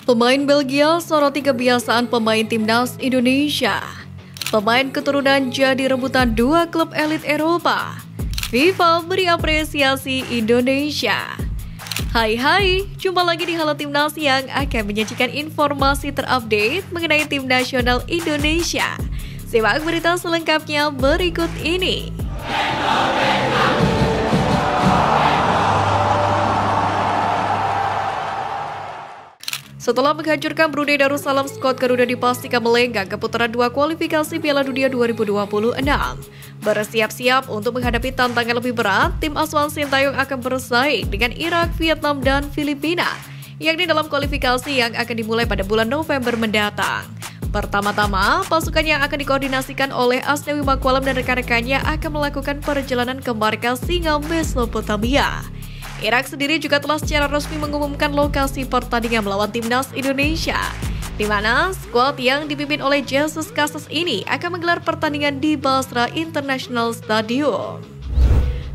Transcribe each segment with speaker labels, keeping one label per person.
Speaker 1: Pemain Belgia soroti kebiasaan pemain timnas Indonesia. Pemain keturunan jadi rebutan dua klub elit Eropa. FIFA beri apresiasi Indonesia. Hai, jumpa lagi di Halo Timnas yang akan menyajikan informasi terupdate mengenai tim nasional Indonesia. Simak berita selengkapnya berikut ini. Setelah menghancurkan Brunei Darussalam, skuad Garuda dipastikan melenggang ke putaran 2 kualifikasi Piala Dunia 2026. Bersiap-siap untuk menghadapi tantangan lebih berat, tim asuhan Sintayong akan bersaing dengan Irak, Vietnam, dan Filipina, yakni dalam kualifikasi yang akan dimulai pada bulan November mendatang. Pertama-tama, pasukan yang akan dikoordinasikan oleh Asnawi Mangkualam dan rekan-rekannya akan melakukan perjalanan ke markas Singa, Mesopotamia. Irak sendiri juga telah secara resmi mengumumkan lokasi pertandingan melawan timnas Indonesia, di mana skuad yang dipimpin oleh Jesus Casas ini akan menggelar pertandingan di Basra International Stadium.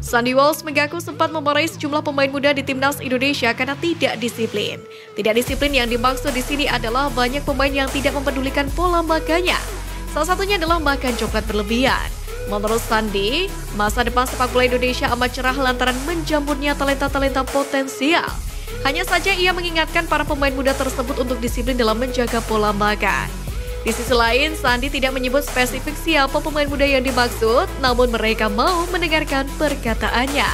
Speaker 1: Sandy Walsh mengaku sempat memarahi sejumlah pemain muda di timnas Indonesia karena tidak disiplin. Tidak disiplin yang dimaksud di sini adalah banyak pemain yang tidak mempedulikan pola makannya. Salah satunya adalah makan coklat berlebihan. Menurut Sandy, masa depan sepak bola Indonesia amat cerah lantaran menjamurnya talenta-talenta potensial. Hanya saja ia mengingatkan para pemain muda tersebut untuk disiplin dalam menjaga pola makan. Di sisi lain, Sandy tidak menyebut spesifik siapa pemain muda yang dimaksud, namun mereka mau mendengarkan perkataannya.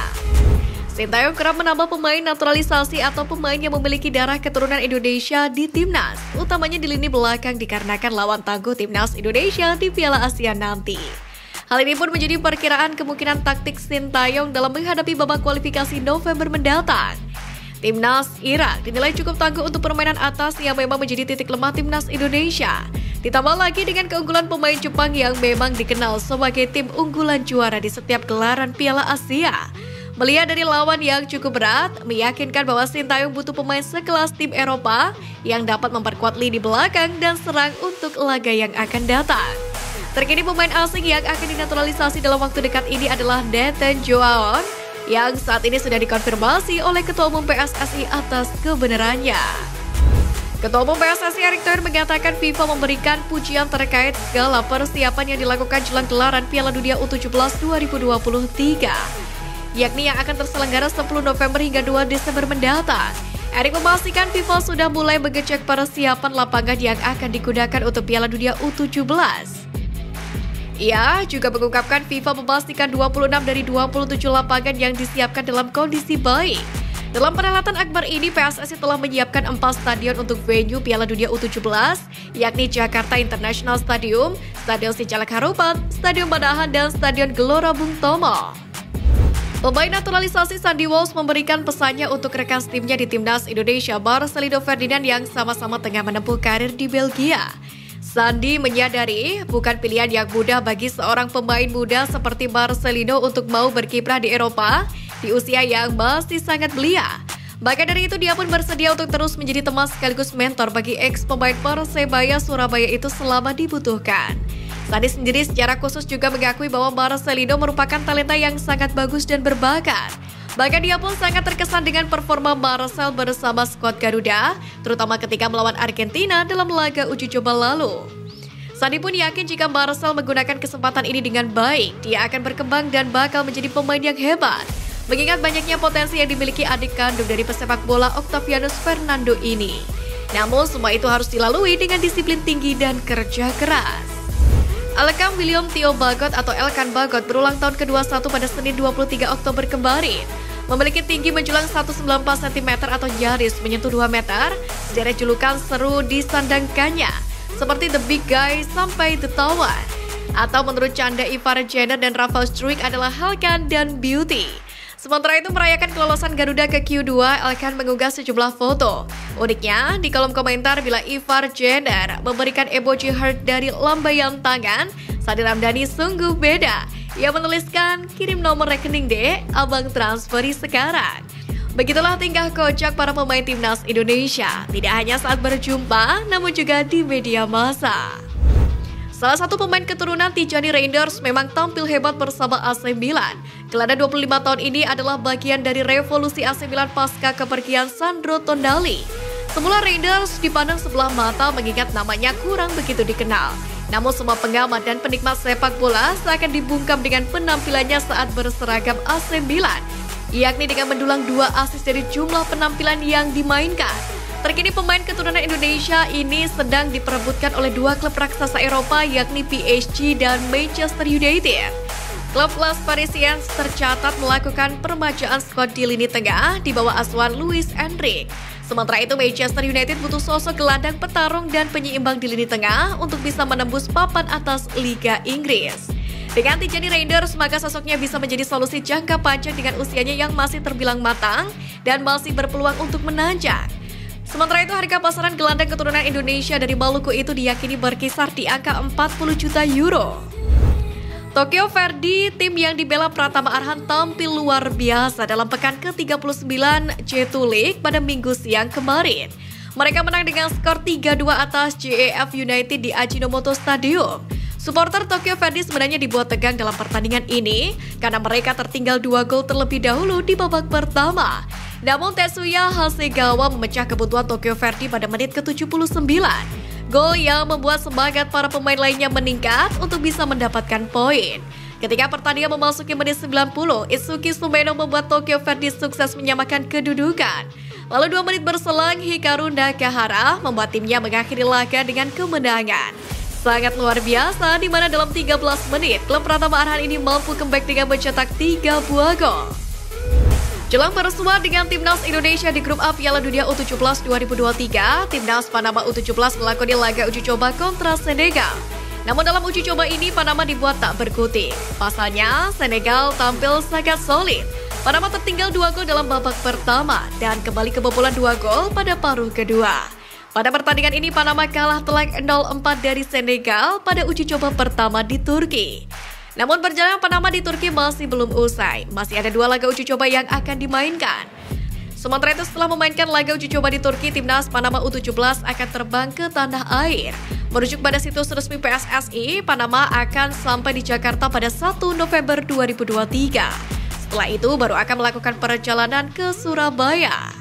Speaker 1: Sintayong kerap menambah pemain naturalisasi atau pemain yang memiliki darah keturunan Indonesia di timnas, utamanya di lini belakang dikarenakan lawan tangguh timnas Indonesia di Piala Asia nanti. Hal ini pun menjadi perkiraan kemungkinan taktik Sintayong dalam menghadapi babak kualifikasi November mendatang. Timnas Irak dinilai cukup tangguh untuk permainan atas yang memang menjadi titik lemah timnas Indonesia. Ditambah lagi dengan keunggulan pemain Jepang yang memang dikenal sebagai tim unggulan juara di setiap gelaran Piala Asia. Melihat dari lawan yang cukup berat, meyakinkan bahwa Sintayong butuh pemain sekelas tim Eropa yang dapat memperkuat lini belakang dan serang untuk laga yang akan datang. Terkini pemain asing yang akan dinaturalisasi dalam waktu dekat ini adalah Nathan Joaon, yang saat ini sudah dikonfirmasi oleh Ketua Umum PSSI atas kebenarannya. Ketua Umum PSSI Erick Thohir mengatakan FIFA memberikan pujian terkait segala persiapan yang dilakukan jelang gelaran Piala Dunia U17 2023, yakni yang akan terselenggara 10 November hingga 2 Desember mendatang. Erick memastikan FIFA sudah mulai mengecek persiapan lapangan yang akan digunakan untuk Piala Dunia U17. Ia juga mengungkapkan FIFA memastikan 26 dari 27 lapangan yang disiapkan dalam kondisi baik. Dalam perhelatan akbar ini, PSSI telah menyiapkan 4 stadion untuk venue Piala Dunia U17, yakni Jakarta International Stadium, Stadion Sijalak Harupat, Stadion Manahan, dan Stadion Gelora Bung Tomo. Pemain naturalisasi Sandy Walsh memberikan pesannya untuk rekan timnya di timnas Indonesia, Marcelino Ferdinand, yang sama-sama tengah menempuh karir di Belgia. Sandy menyadari bukan pilihan yang mudah bagi seorang pemain muda seperti Marcelino untuk mau berkiprah di Eropa di usia yang masih sangat belia. Bahkan dari itu dia pun bersedia untuk terus menjadi teman sekaligus mentor bagi ex-pemain Persebaya Surabaya itu selama dibutuhkan. Sandy sendiri secara khusus juga mengakui bahwa Marcelino merupakan talenta yang sangat bagus dan berbakat. Bahkan dia pun sangat terkesan dengan performa Marcel bersama skuad Garuda, terutama ketika melawan Argentina dalam laga uji coba lalu. Sandy pun yakin jika Marcel menggunakan kesempatan ini dengan baik, dia akan berkembang dan bakal menjadi pemain yang hebat. Mengingat banyaknya potensi yang dimiliki adik kandung dari pesepak bola Octavianus Fernando ini. Namun semua itu harus dilalui dengan disiplin tinggi dan kerja keras. Alekam William Theo Bagot atau Elkan Bagot berulang tahun ke-21 pada Senin 23 Oktober kemarin. Memiliki tinggi menjulang 194 cm atau nyaris menyentuh 2 meter, sederet julukan seru disandangkannya, seperti The Big Guy sampai The Tower. Atau menurut canda Ivar Jenner dan Rafael Struijk adalah Halkan dan Beauty. Sementara itu merayakan kelolosan Garuda ke Q2, Elkan mengunggah sejumlah foto. Uniknya, di kolom komentar bila Ivar Jenner memberikan emoji heart dari lambaian tangan, Sandi Ramdhani sungguh beda. Ia menuliskan, kirim nomor rekening deh, abang transferi sekarang. Begitulah tingkah kocak para pemain timnas Indonesia, tidak hanya saat berjumpa, namun juga di media massa. Salah satu pemain keturunan Tijani Reinders memang tampil hebat bersama AC Milan. Gelandang 25 tahun ini adalah bagian dari revolusi AC Milan pasca kepergian Sandro Tonali. Semula Raiders dipandang sebelah mata mengingat namanya kurang begitu dikenal. Namun semua pengamat dan penikmat sepak bola seakan dibungkam dengan penampilannya saat berseragam AC Milan, yakni dengan mendulang 2 assist dari jumlah penampilan yang dimainkan. Terkini pemain keturunan Indonesia ini sedang diperebutkan oleh 2 klub raksasa Eropa yakni PSG dan Manchester United. Klub Las Parisiens tercatat melakukan permajaan skuad di lini tengah di bawah asuhan Luis Enrique. Sementara itu Manchester United butuh sosok gelandang petarung dan penyeimbang di lini tengah untuk bisa menembus papan atas Liga Inggris. Dengan Tijani Reinders, maka sosoknya bisa menjadi solusi jangka panjang dengan usianya yang masih terbilang matang dan masih berpeluang untuk menanjak. Sementara itu harga pasaran gelandang keturunan Indonesia dari Maluku itu diyakini berkisar di angka 40 juta euro. Tokyo Verdy, tim yang dibela Pratama Arhan tampil luar biasa dalam pekan ke-39 J2 League pada Minggu siang kemarin. Mereka menang dengan skor 3-2 atas JEF United di Ajinomoto Stadium. Supporter Tokyo Verdy sebenarnya dibuat tegang dalam pertandingan ini karena mereka tertinggal 2 gol terlebih dahulu di babak pertama. Namun Tetsuya Hasegawa memecah kebutuhan Tokyo Verdy pada menit ke-79. Gol yang membuat semangat para pemain lainnya meningkat untuk bisa mendapatkan poin. Ketika pertandingan memasuki menit 90, Itsuki Sumeno membuat Tokyo Verdy sukses menyamakan kedudukan. Lalu 2 menit berselang, Hikaru Nakahara membuat timnya mengakhiri laga dengan kemenangan. Sangat luar biasa di mana dalam 13 menit, klub Pratama Arhan ini mampu comeback dengan mencetak 3 buah gol. Jelang bersua dengan Timnas Indonesia di grup A Piala Dunia U17 2023, Timnas Panama U17 melakoni laga uji coba kontra Senegal. Namun dalam uji coba ini, Panama dibuat tak berkutik. Pasalnya, Senegal tampil sangat solid. Panama tertinggal 2 gol dalam babak pertama dan kembali kebobolan 2 gol pada paruh kedua. Pada pertandingan ini, Panama kalah telak 0-4 dari Senegal pada uji coba pertama di Turki. Namun perjalanan Panama di Turki masih belum usai. Masih ada 2 laga uji coba yang akan dimainkan. Sementara itu setelah memainkan laga uji coba di Turki, Timnas Panama U17 akan terbang ke tanah air. Merujuk pada situs resmi PSSI, Panama akan sampai di Jakarta pada 1 November 2023. Setelah itu baru akan melakukan perjalanan ke Surabaya.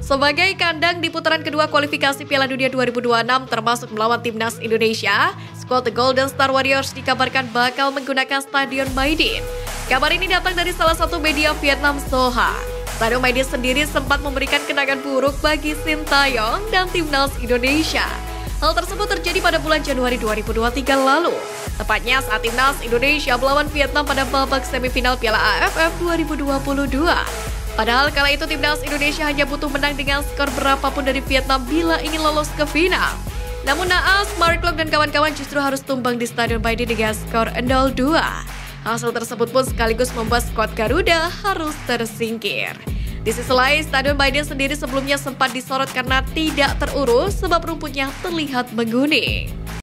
Speaker 1: Sebagai kandang di putaran kedua kualifikasi Piala Dunia 2026 termasuk melawan Timnas Indonesia, skuad The Golden Star Warriors dikabarkan bakal menggunakan Stadion Maidin. Kabar ini datang dari salah satu media Vietnam Soha. Stadion Maidin sendiri sempat memberikan kenangan buruk bagi Sintayong dan Timnas Indonesia. Hal tersebut terjadi pada bulan Januari 2023 lalu. Tepatnya saat Timnas Indonesia melawan Vietnam pada babak semifinal Piala AFF 2022. Padahal kala itu Timnas Indonesia hanya butuh menang dengan skor berapapun dari Vietnam bila ingin lolos ke final. Namun naas, Mark Klok dan kawan-kawan justru harus tumbang di Stadion Maidin dengan skor 0-2. Hasil tersebut pun sekaligus membuat skuad Garuda harus tersingkir. Di sisi lain, Stadion Maidin sendiri sebelumnya sempat disorot karena tidak terurus sebab rumputnya terlihat menguning.